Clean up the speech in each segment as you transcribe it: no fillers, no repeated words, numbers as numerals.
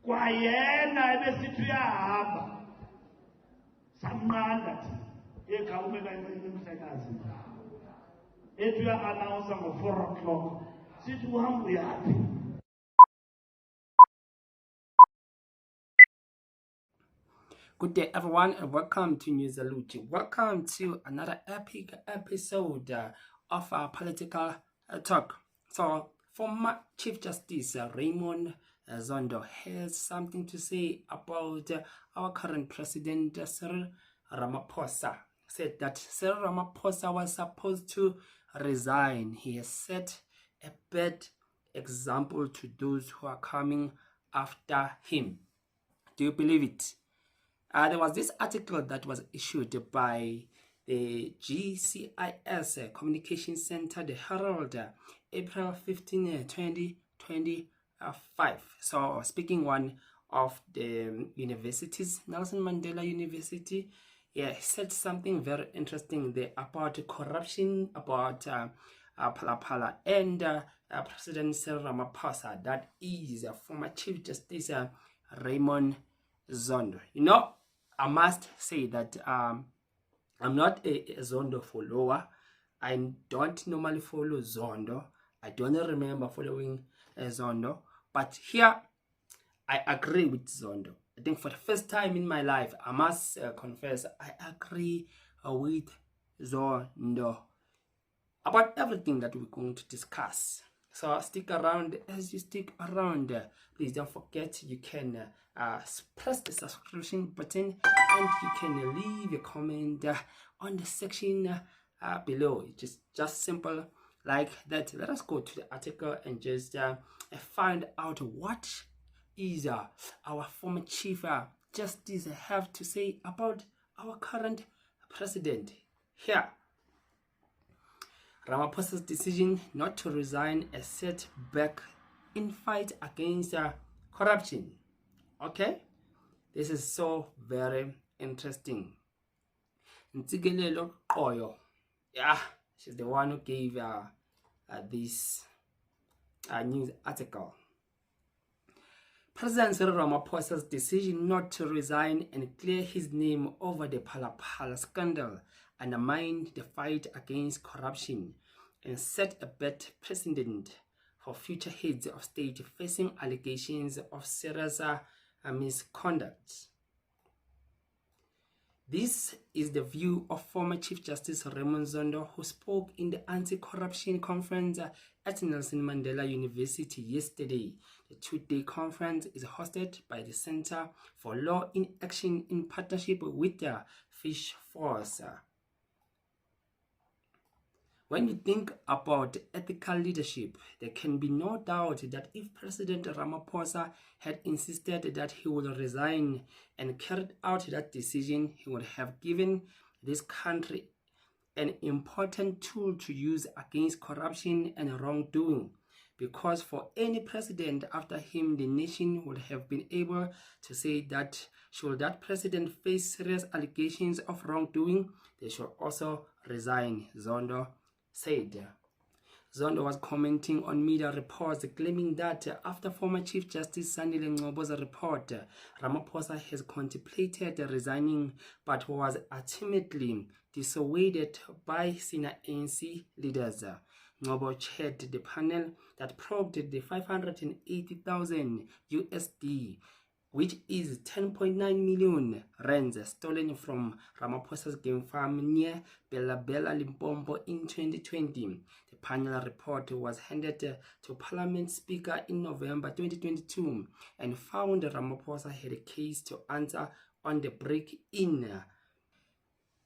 kwayena ebesithi uyahamba samnqanda thi ekhawume kancinci umhlekazi ethi uya-anawunsa ngo-4 o'clock sithi uhamba uyaphi. Good day, everyone, and welcome to News Aluchi. Welcome to another epic episode of our political talk. So, former Chief Justice Raymond Zondo has something to say about our current president, Cyril Ramaphosa. Said that Cyril Ramaphosa was supposed to resign. He has set a bad example to those who are coming after him. Do you believe it? There was this article that was issued by the GCIS Communication Center, the Herald, April 15, 2025. So, speaking one of the universities, Nelson Mandela University, he said something very interesting there about corruption, about Pala and President Cyril Ramaphosa, that is former Chief Justice Raymond Zondo. You know, I must say that I'm not a Zondo follower. I don't normally follow Zondo. I don't remember following Zondo. But here, I agree with Zondo. I think for the first time in my life, I must confess, I agree with Zondo about everything that we're going to discuss. So stick around. As you stick around, please don't forget you can press the subscription button and you can leave a comment on the section below. It's just simple like that. Let us go to the article and just find out what is our former Chief Justice have to say about our current president. Here, Ramaphosa's decision not to resign a setback in fight against corruption. Okay, this is so very interesting. Ntsikelelo Qoyo, yeah, she's the one who gave this news article. President Cyril Ramaphosa's decision not to resign and clear his name over the Phala scandal undermined the fight against corruption and set a bad precedent for future heads of state facing allegations of serious misconduct. This is the view of former Chief Justice Raymond Zondo, who spoke in the anti-corruption conference at Nelson Mandela University yesterday. The two-day conference is hosted by the Center for Law in Action in partnership with the Fish Force. When you think about ethical leadership, there can be no doubt that if President Ramaphosa had insisted that he would resign and carried out that decision, he would have given this country an important tool to use against corruption and wrongdoing. Because for any president after him, the nation would have been able to say that should that president face serious allegations of wrongdoing, they should also resign, Zondo said. Zondo was commenting on media reports claiming that after former Chief Justice Sandile Ngcobo's report, Ramaphosa has contemplated resigning but was ultimately dissuaded by senior ANC leaders. Ngcobo chaired the panel that probed the 580,000 USD, which is 10.9 million rands stolen from Ramaphosa's game farm near Bella Bella, Limpopo in 2020. The panel report was handed to Parliament Speaker in November 2022 and found Ramaphosa had a case to answer on the break-in.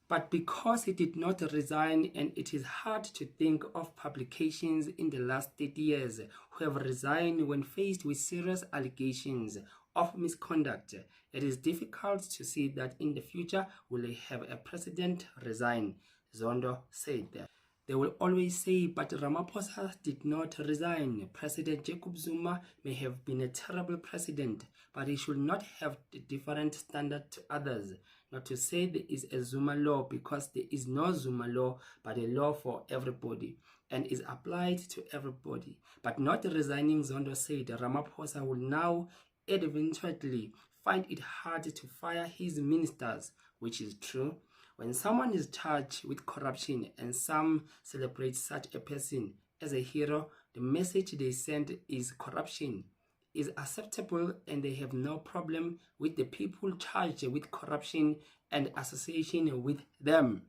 But because he did not resign, and it is hard to think of publications in the last 30 years who have resigned when faced with serious allegations of misconduct, it is difficult to see that in the future will have a president resign, Zondo said. They will always say, but Ramaphosa did not resign. President Jacob Zuma may have been a terrible president, but he should not have a different standard to others. Not to say there is a Zuma law, because there is no Zuma law, but a law for everybody and is applied to everybody. But not resigning, Zondo said. Ramaphosa will now eventually find it hard to fire his ministers, which is true. When someone is charged with corruption and some celebrate such a person as a hero, the message they send is corruption is acceptable, and they have no problem with the people charged with corruption and association with them.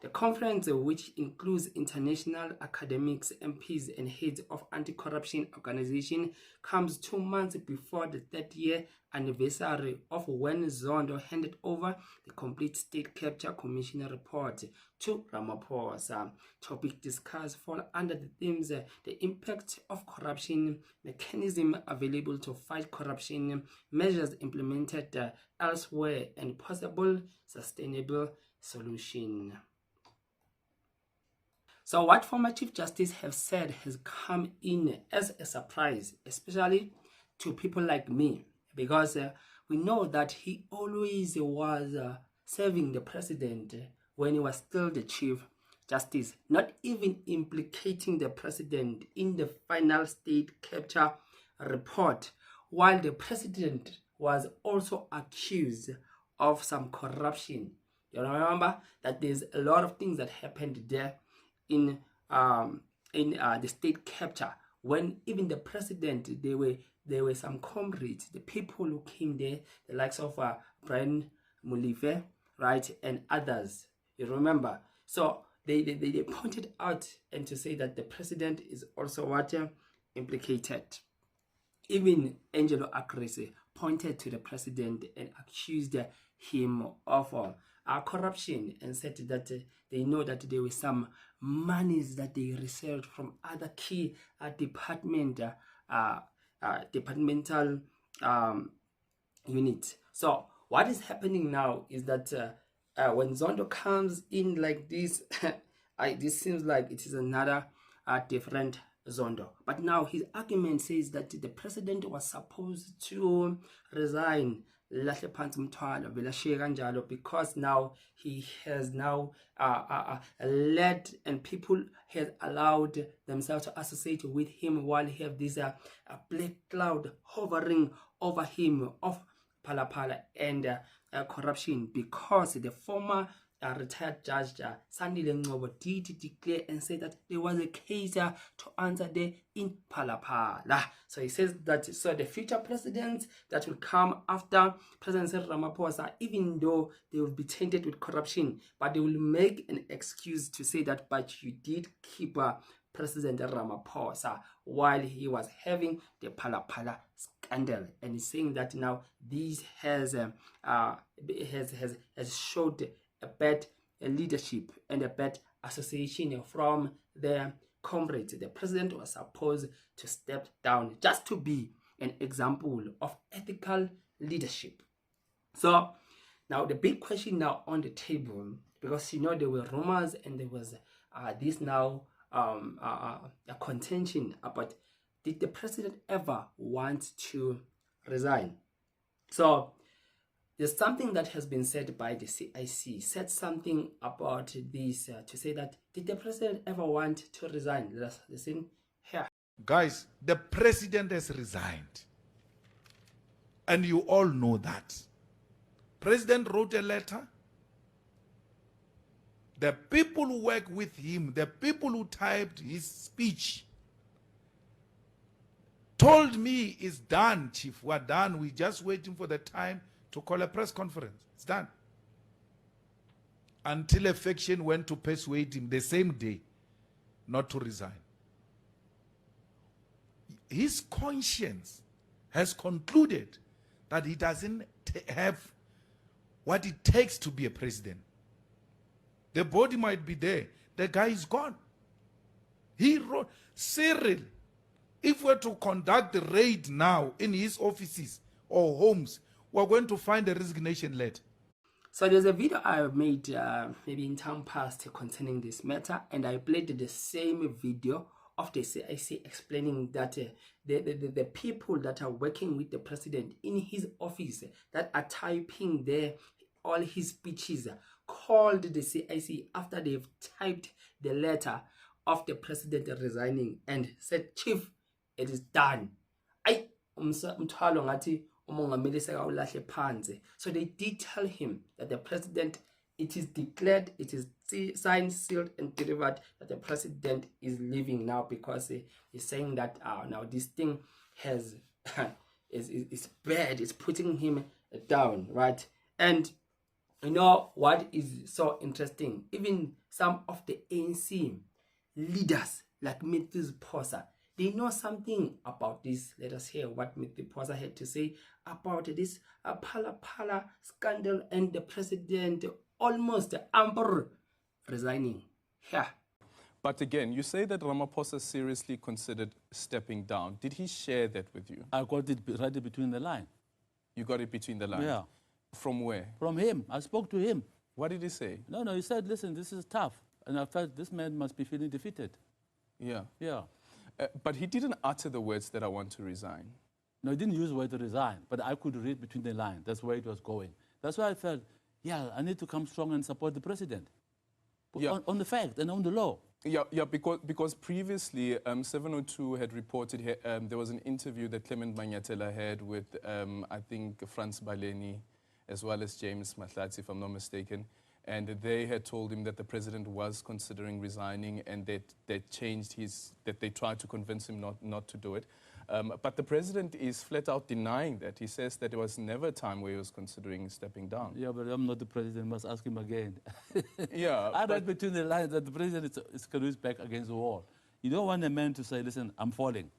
The conference, which includes international academics, MPs, and heads of anti-corruption organizations, comes 2 months before the 30th anniversary of when Zondo handed over the complete state capture commission report to Ramaphosa. Topic discussed fall under the themes the impact of corruption, mechanism available to fight corruption, measures implemented elsewhere, and possible sustainable solution. So what former Chief Justice have said has come in as a surprise, especially to people like me, because we know that he always was serving the president when he was still the Chief Justice, not even implicating the president in the final state capture report, while the president was also accused of some corruption. You remember that there's a lot of things that happened there in the state capture, when even the president, there were some comrades, the people who came there, the likes of Brian Mulife, right, and others, you remember. So they pointed out and to say that the president is also what implicated. Even Angelo Acrese pointed to the president and accused him of corruption, and said that they know that there were some monies that they received from other key departmental units. So what is happening now is that when Zondo comes in like this, this seems like it is another different Zondo. But now his argument says that the president was supposed to resign, because now he has now led, and people have allowed themselves to associate with him, while he have this black cloud hovering over him of pala and corruption, because the former retired judge Sandile Ngcobo did declare and say that there was a case to answer there in Palapala. So he says that the future presidents that will come after President Ramaphosa, even though they will be tainted with corruption, but they will make an excuse to say that, but you did keep President Ramaphosa while he was having the Palapala scandal. And he's saying that now this has showed a bad leadership and a bad association from their comrades. The president was supposed to step down just to be an example of ethical leadership. So now the big question now on the table, because there were rumors and there was this now a contention about, did the president ever want to resign? So there's something that has been said by the CIC, said something about this to say that, did the president ever want to resign? Let's listen here. Guys, the president has resigned. And you all know that. President wrote a letter. The people who work with him, the people who typed his speech, told me it's done, Chief. We're done. We're just waiting for the time to call a press conference. It's done. Until a faction went to persuade him the same day not to resign. His conscience has concluded that he doesn't have what it takes to be a president. The body might be there. The guy is gone. He wrote, Cyril, if we're to conduct the raid now in his offices or homes, we're going to find a resignation letter. So there's a video I made maybe in time past concerning this matter, and I played the same video of the CIC explaining that the people that are working with the president in his office, that are typing there all his speeches, called the CIC after they've typed the letter of the president resigning and said, Chief, it is done. umthwalo ngathi umongameli sekawulahle phansi. So they did tell him that the president, it is declared, it is signed, sealed, and delivered that the president is leaving now, because he's saying that now this thing has is bad. It's putting him down, right? And you know what is so interesting? Even some of the ANC leaders like Ramaphosa, they know something about this. Let us hear what Ramaphosa had to say about this Phala scandal and the president almost resigning. Yeah. But again, you say that Ramaphosa seriously considered stepping down. Did he share that with you? I got it right between the line. You got it between the lines? Yeah. From where? From him. I spoke to him. What did he say? No, he said, listen, this is tough. And I felt this man must be feeling defeated. Yeah. Yeah. But he didn't utter the words that I want to resign. No, he didn't use the word to resign, but I could read between the lines. That's where it was going. That's why I felt, yeah, I need to come strong and support the president. Yeah. On the fact and on the law. Yeah, because previously 702 had reported there was an interview that Clement Manyatela had with I think Franz Baleni as well as James Mahlatsi, if I'm not mistaken, and they had told him that the president was considering resigning, and that they tried to convince him not to do it. But the president is flat out denying that. He says that there was never a time where he was considering stepping down. Yeah, but I'm not the president. Must ask him again. Yeah. I read between the lines that the president is his back against the wall. You don't want a man to say, listen, I'm falling.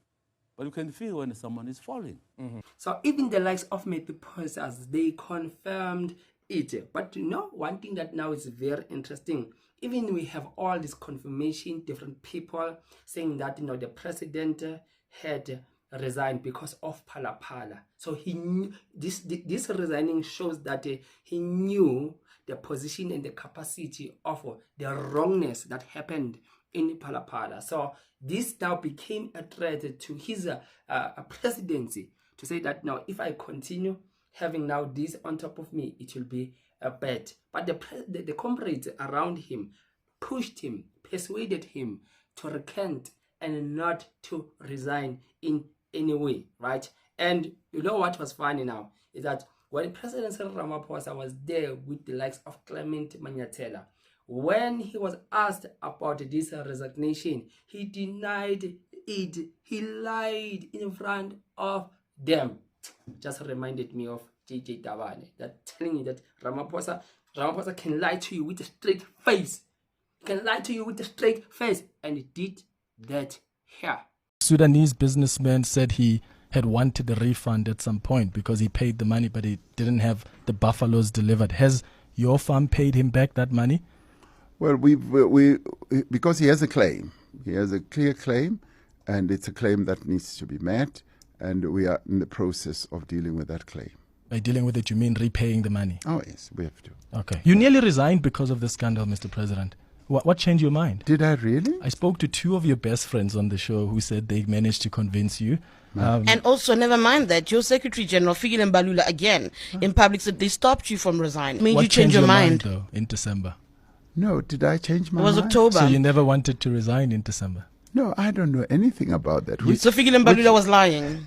But you can feel when someone is falling. Mm-hmm. So even the likes of Ramaphosa, they confirmed it. But you know, one thing that now is very interesting, even we have all this confirmation, different people saying that, you know, the president had resigned because of Phala. So he knew, this resigning shows that he knew the position and the capacity of the wrongness that happened in Phala. So this now became a threat to his presidency, to say that now if I continue having now this on top of me, it will be bad. But the comrades around him pushed him, persuaded him to recant and not to resign in any way, right? And you know what was funny now is that when President Ramaphosa was there with the likes of Clement Manyatela, when he was asked about this resignation, he denied it. He lied in front of them. Just reminded me of JJ Tabane, that telling you that Ramaphosa can lie to you with a straight face. He can lie to you with a straight face, and he did that here. Sudanese businessman said he had wanted a refund at some point because he paid the money, but he didn't have the buffaloes delivered. Has your farm paid him back that money? Well, because he has a claim. He has a clear claim, and it's a claim that needs to be met, and we are in the process of dealing with that claim. By dealing with it, you mean repaying the money? Oh, yes, we have to. Okay. You nearly resigned because of the scandal, Mr. President. What changed your mind? Did I really? I spoke to two of your best friends on the show who said they managed to convince you. And also, never mind that, your Secretary General, Fikile Mbalula, again, in public said they stopped you from resigning. Made you change your mind? Though, in December? No, did I change my mind? It was October. So you never wanted to resign in December? No, I don't know anything about that. So Fikile Mbalula was lying?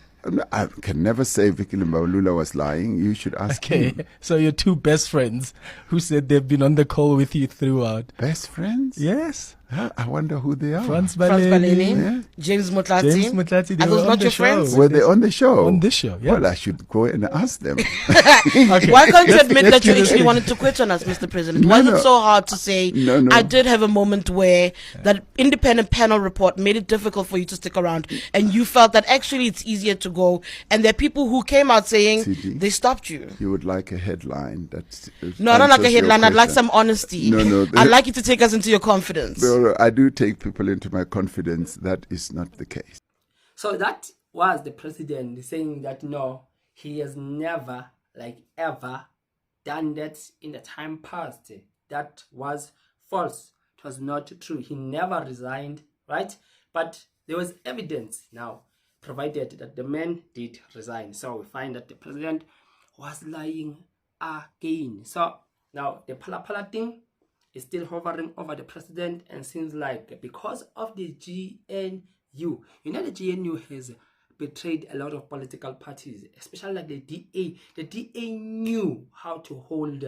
I can never say Fikile Mbalula was lying. You should ask him. Okay, so your two best friends who said they've been on the call with you throughout. Best friends? Yes. I wonder who they are. Franz Baleni, yeah. James Mahlatsi. They are those not your friends? Were they on the show? On this show, yes. Well, I should go and ask them. Okay. Why can't you admit that you actually wanted to quit on us, Mr. President? Why is it so hard to say, I did have a moment where that independent panel report made it difficult for you to stick around, and you felt that actually it's easier to go, and there are people who came out saying they stopped you. You would like a headline that's... No, I don't like a headline. I'd like some honesty. No. I'd like you to take us into your confidence. No, I do take people into my confidence. That is not the case. So that was the president saying that no, he has never, ever done that in the time past. That was false. It was not true. He never resigned, right? But there was evidence now provided that the man did resign. So we find that the president was lying again. So now the Phala thing is still hovering over the president, and seems like because of the GNU, the GNU has betrayed a lot of political parties, especially like the DA. The DA knew how to hold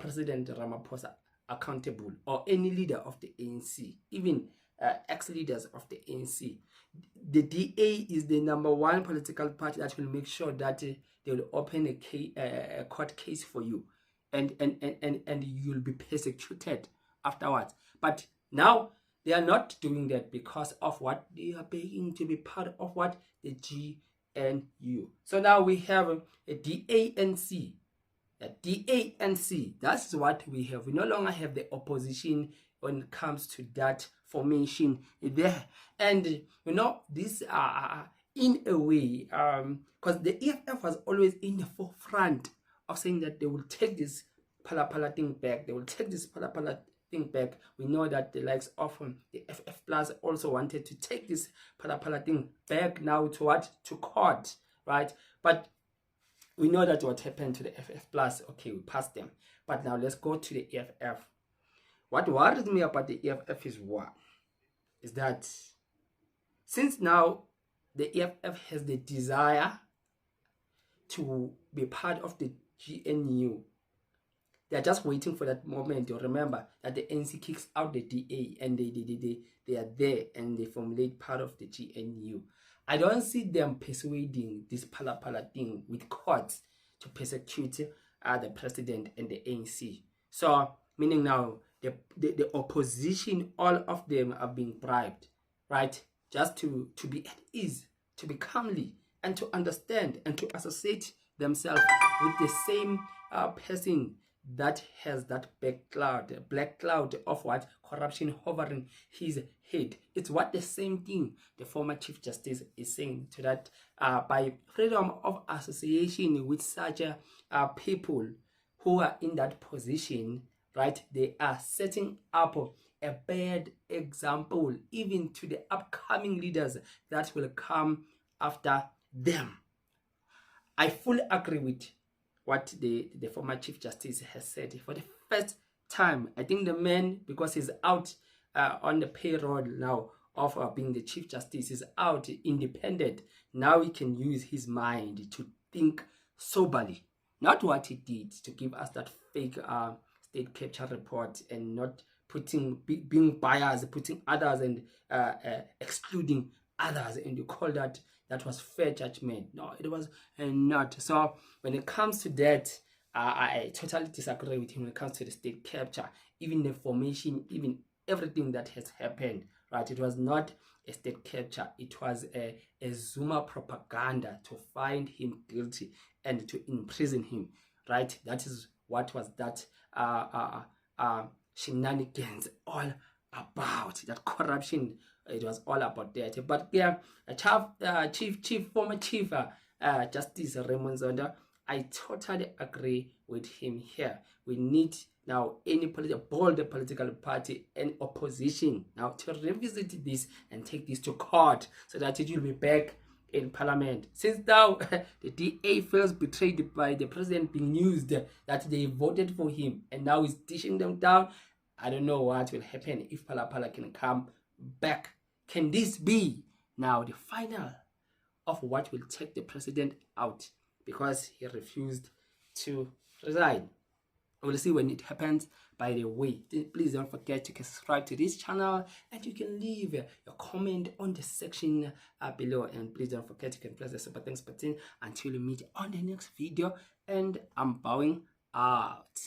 President Ramaphosa accountable, or any leader of the ANC, even ex-leaders of the ANC. The DA is the #1 political party that will make sure that they will open a court case for you, and you'll be persecuted afterwards. But now they are not doing that because of what they are paying to be part of what the GNU. So now we have a DANC. A DANC. That's what we have. We no longer have the opposition when it comes to that formation there. And you know, these are in a way, because the EFF was always in the forefront of saying that they will take this Phala thing back. They will take this Phala thing back. We know that the likes of the FF Plus also wanted to take this Phala thing back now to what? To court, right? But we know that what happened to the FF Plus. Okay, we passed them. But now let's go to the EFF. What worries me about the EFF is what? Is that since now the EFF has the desire to be part of the GNU, they're just waiting for that moment. You remember that the NC kicks out the DA and they are there and they formulate part of the GNU. I don't see them persuading this Phala thing with courts to persecute the president and the ANC. So, meaning now the opposition, all of them are being bribed, right? Just to be at ease, to be calmly, and to understand and to associate themselves with the same person that has that black cloud of what? Corruption hovering his head. It's what the same thing the former Chief Justice is saying, to that by freedom of association with such people who are in that position, right, they are setting up a bad example even to the upcoming leaders that will come after them. I fully agree with what the former Chief Justice has said. For the first time, I think the man, because he's out on the payroll now of being the Chief Justice, is out independent. Now he can use his mind to think soberly. Not what he did to give us that fake state capture report, and not being biased, putting others and excluding others, and you call that was fair judgment. No, it was not. So when it comes to that, I totally disagree with him when it comes to the state capture, even the formation, even everything that has happened, right? It was not a state capture. It was a Zuma propaganda to find him guilty and to imprison him, right? That is what was that shenanigans all about, that corruption. It was all about that. But yeah, former Chief Justice Raymond Zondo, I totally agree with him here. We need now any bold political party and opposition now to revisit this and take this to court so that it will be back in Parliament. Since now the DA feels betrayed by the president being used, that they voted for him and now he's dishing them down, I don't know what will happen if Phala can come back. Can this be now the final of what will take the president out because he refused to resign? We'll see when it happens. By the way, please don't forget to subscribe to this channel, and you can leave your comment on the section below. And please don't forget, you can press the super thanks button. Until we meet on the next video, and I'm bowing out.